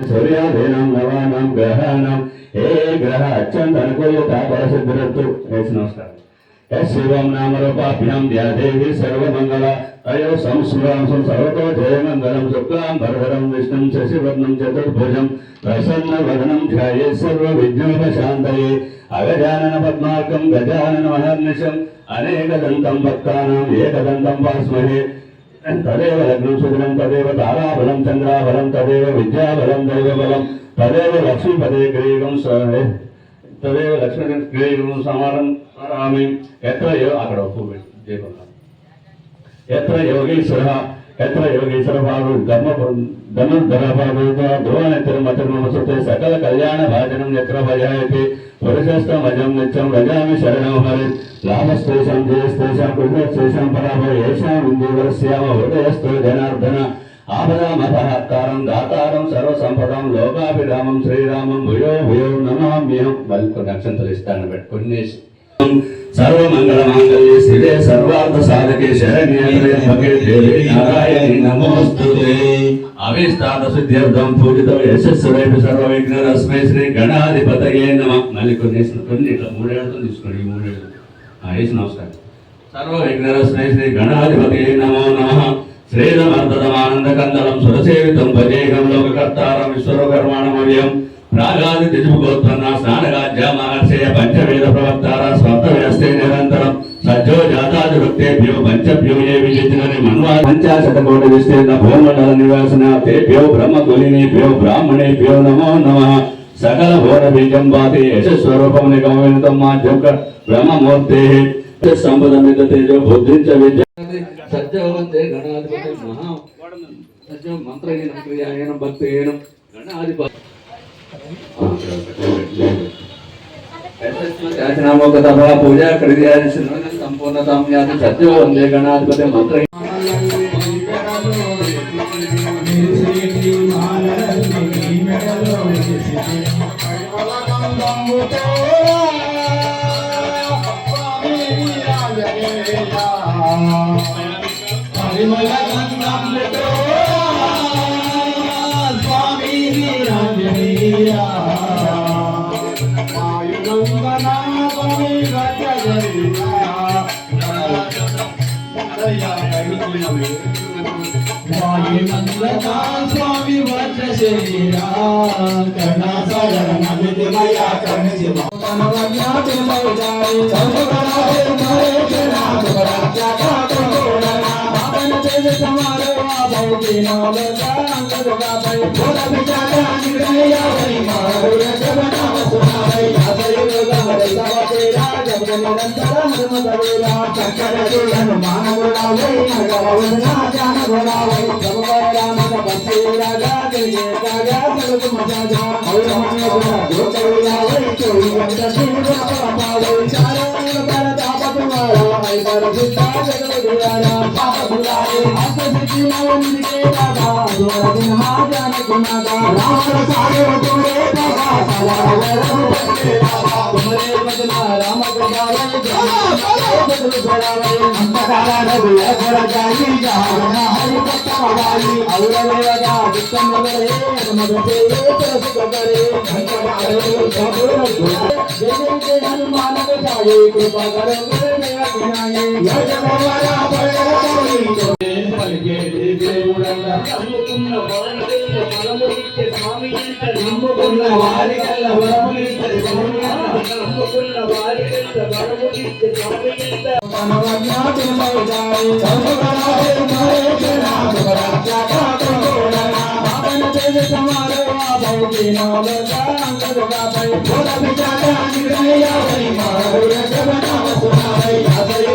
सूर्यादीनां नवानां ग्रहाणां हे ग्रह अत्यन्तनुकूलता परसिद्धिरस्तु। नमस्कार। शिवं नाम रूपाभ्यां देवी सर्वमंगल अयो संस्मृतं सर्वतो जयमंगलं शुक्लां वरदरं विष्णुं शशिवर्णं चतुर्भुजं प्रसन्नवदनं ध्यायेत् सर्वविघ्नोपशान्तये अगजानन पद्मार्कं गजानन महर्निशम् अनेकदन्तं भक्तानाम् एकदन्तं वास्महे तदेव लग्नं सुदिनं तदेव ताराबलं चन्द्राबलं तदेव विद्याबलं दैवबलं तदेव लक्ष्मीपदे ग्रीवं तदेव लक्ष्मी ग्रीवं समारं स्मरामि यत्र योगीश्वर भागो धनुर्धर भागो ध्रुवनेत्रमतिर्मसुते सकल कल्याण भाजनं यत्र भजायते पुरुषस्तमजं नित्यं व्रजामि शरणं हरे लाभस्तेषां जयस्तेषां कृतस्तेषां पराभव येषां इन्दुवरस्याम हृदयस्थो जनार्दन आपदामपहर्तारं दातारं सर्वसंपदां लोकाभिरामं श्रीरामं भूयो भूयो नमाम्यहं मल्लिको अक्षंतలు ఇస్తాను పెట్టుకొని सर्वमंगलमांगल्ये शिवे सर्वार्थ साधके शरण्ये त्र्यंबके देवी नारायणी नमोस्तुते अविष्टार्थ सिद्ध्यर्थं पूजितो यशस्वरेपि सर्वविघ्नरस्मै श्री गणाधिपतये नमः मल्लिको కొన్ని ఇట్లా మూడేళ్లతో తీసుకోండి మూడేళ్లు ఐదు నమస్కారం सर्वविघ्नरस्मै श्री गणाधिपतये नमो नमः श्रीरमर्दनमानन्दकन्दलं सुरसेवितं भजेहं लोककर्तारं विश्वकर्माणमव्यं प्रागादि दिजुगोत्पन्न स्नानगाज्य महर्षय पंचवेद प्रवक्तार स्वप्नव्यस्ते निरंतरं सज्जो जातादिभक्तेभ्यो पंचभ्यो ये विजितनरि मन्वा पंचाशतकोटि विस्तीर्ण भूमंडल निवासन तेभ्यो ब्रह्मकुलिनीभ्यो ब्राह्मणेभ्यो नमो नमः सकल घोर बीजं वाति यशस्वरूपं निगमविनुतं माध्यक ब्रह्ममूर्तेः संपदमित तेजो बुद्धिं च विद्या सज्जो वन्दे गणाधिपति महा सज्जो मंत्रहीनं क्रियाहीनं भक्तिहीनं गणाधिपति पूजा संपूर्णता सत्यो वंदे गणाधिपति मंत्र स्वामी वज्र शरीरा करना सागर नमित मया करने से मनवज्ञा तुम जाए सब करावे मारे करना बड़ा क्या का कोना आपन तेज समारो आभो दिनो लगा अंगद गावे बोला बेचारा निरया वही मारो जबना सुनावे आदर लगा रे सब तेरा जब निरंतर हम दवेला चक्कर के हनुमान बोलावे नगरवना जान बोलावे सब राम का बसेरा गाजे गागा सब मजा जा और मन गुना जो चोला वे चोरी अंत सिंह पावे चारों पर तापत वाला है पर सीता जगत दियारा पाप भुलाए हंस सिद्धि नवन के दादा जो दिन हा जान गुना का राम सारे तोरे दादा साला के दादा तुम्हारे बदला राम गजावे बदल गजावे अंतकारा रघुया घर जाई जाना हरि भक्तवाली और लेगा विक्रम करे मदते तरस करे घंटारे सबरो जय जय हनुमान बचाए कृपा करो मेरा विनाये जय जगवारा बड़े कोई पल के देवे उड़ना नम्मुकुन्न वारिकल्ल परमुनित्य स्वामी नम्मुकुन्न वारिकल्ल परमुनित्य स्वामी नम्मुकुन्न वारिकल्ल परमुनित्य स्वामी मनवज्ञा तुम जाए सब करावे मारे करना बड़ा क्या का कोना आपन तेज समारो आभो दिनो लगा अंगद गावे बोला बेचारा निरया वही मारो जबना सुनावे आदर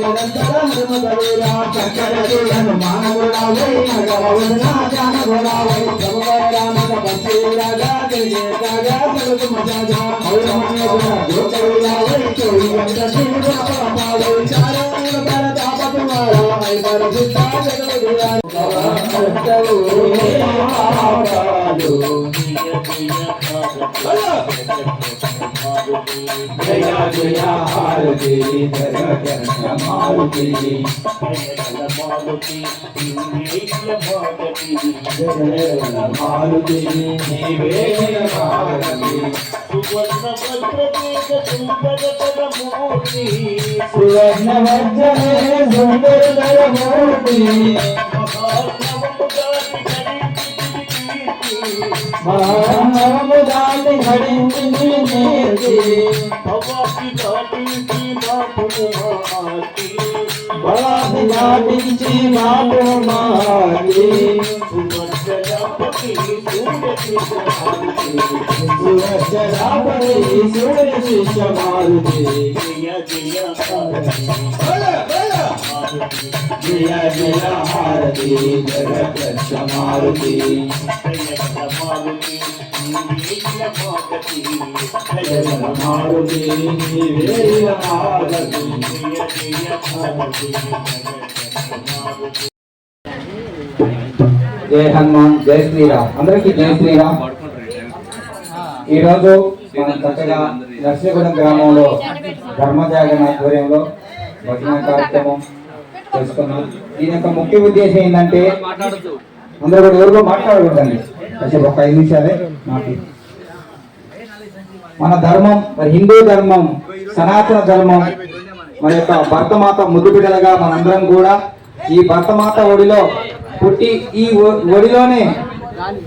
నిరంతర హనుమతవేరా చక్కరది హనుమానగుడావై నగరవదనా జానగుడావై ప్రభువరామక పంచేరాగా జయజయగా సరుకు మజాగా ఔరమనేగుణ గోచరుడావై చోరియంత శ్రీగుణపావై చారణ పరతాపకుమారా ఐదర సిద్ధా జగదురా జయ జయ హారతి జగత మారుతి మారుతి నీవే భారతి సువర్ణ వజ్రమే సుందరతర మూర్తి మహాముదాన్ని హరించి నీతి బలాసి దాటించి మాపు మారి సువర్చరాపతి సూర్య శిష్య మారుతి జయ జయ హారతి జగత మారుతి మారుతి జయ హనుమాన్ జయ శ్రీరామ్ అందరికీ జయ శ్రీరామ్. ఈరోజు మనం చక్కగా నర్సీగూడెం గ్రామంలో ధర్మజాగరణ ఆధ్వర్యంలో భజన కార్యక్రమం చేసుకున్నాం. దీని యొక్క ముఖ్య ఉద్దేశం ఏంటంటే అందరూ కూడా ఎవరికో మాట్లాడకూడదండి, కాసేపు ఒక 5 నిమిషాలే మాకు. మన ధర్మం, మరి హిందూ ధర్మం, సనాతన ధర్మం, మన యొక్క భర్తమాత ముద్దు బిడ్డలుగా మనందరం కూడా ఈ భర్తమాత ఒడిలో పుట్టి ఈ ఒడిలోనే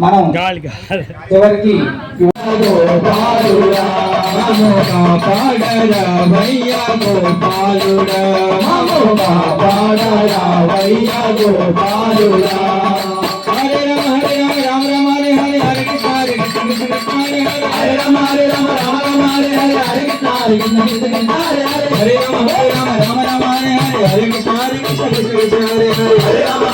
మనం చివరికి హరే రామ రామ రామ హరే హరే హరే కృష్ణ హరే కృష్ణ కృష్ణ కృష్ణ హరే హరే రామ హరే రామ రామ రామ హరే హరే హరే కృష్ణ హరే కృష్ణ కృష్ణ కృష్ణ హరే హరే రామ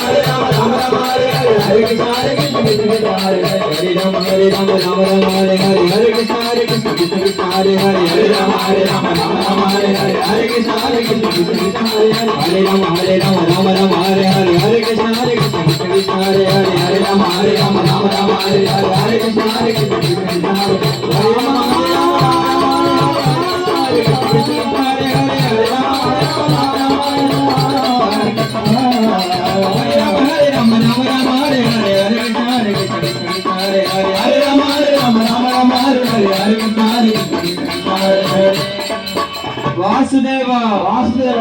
రామ రామ హరే హరే హరే కృష్ణ కృష్ణ కృష్ణ హరే హరే రామ రామ రామ హరే హరే హరే కృష్ణ కృష్ణ కృష్ణ హరే హరే రామ రామ రామ హరే హరే హరే కృష్ణ కృష్ణ కృష్ణ హరే హరే రామ రామ రామ హరే హరే హరే కృష్ణ కృష్ణ కృష్ణ హరే హరే రామ రామ రామ హరే హరే హరే కృష్ణ కృష్ణ కృష్ణ హరే హరే హరే రామ రామ రామ హరే హరే హరే కృష్ణ కృష్ణ కృష్ణ హరే హరే రామ వాసుదేవ వాసుదేవ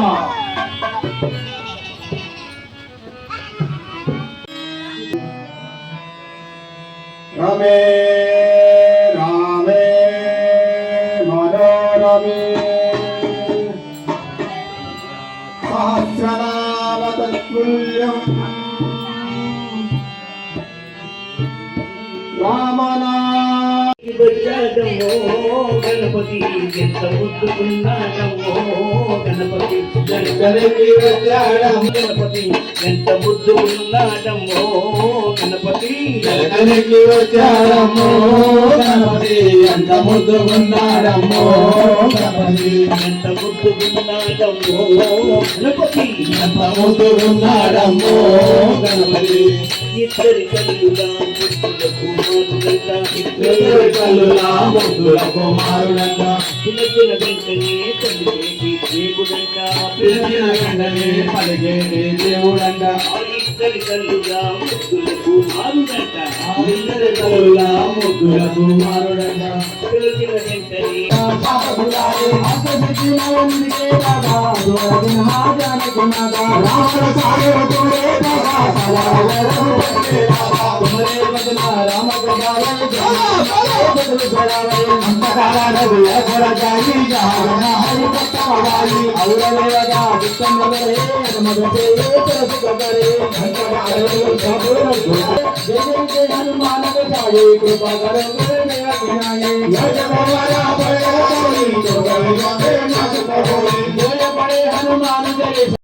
రమే రామే మనోరమే సహస్రనామ తత్తుల్యం రామనా గణపతి ఎంత ముద్దుకున్నాడమ్మో గణపతి గణపతి ఎంత ముద్దుకున్నాడమ్మో గణపతి వచ్చాడమ్మో గణపతి ఎంత ముద్దుకున్నాడమ్మో గణపతి ఎంత ముద్దుకున్నాడమ్మో గణపతి ఎంత ముద్దుకున్నాడమ్మో గణపతి ఇద్దరి కల్లులా ముద్దుల ముద్దుల కుమారుడంట పిలిచిన వెంటనే పలికేటి దేవుడంట పిలిచిన వెంటనే పలికేటి దేవుడంట ఇద్దరి కల్లులా ముద్దుల కుమారుడంట ఇద్దరి కలులా ముద్దుల కుమారుడంట పిలిచిన వెంటనే కృపా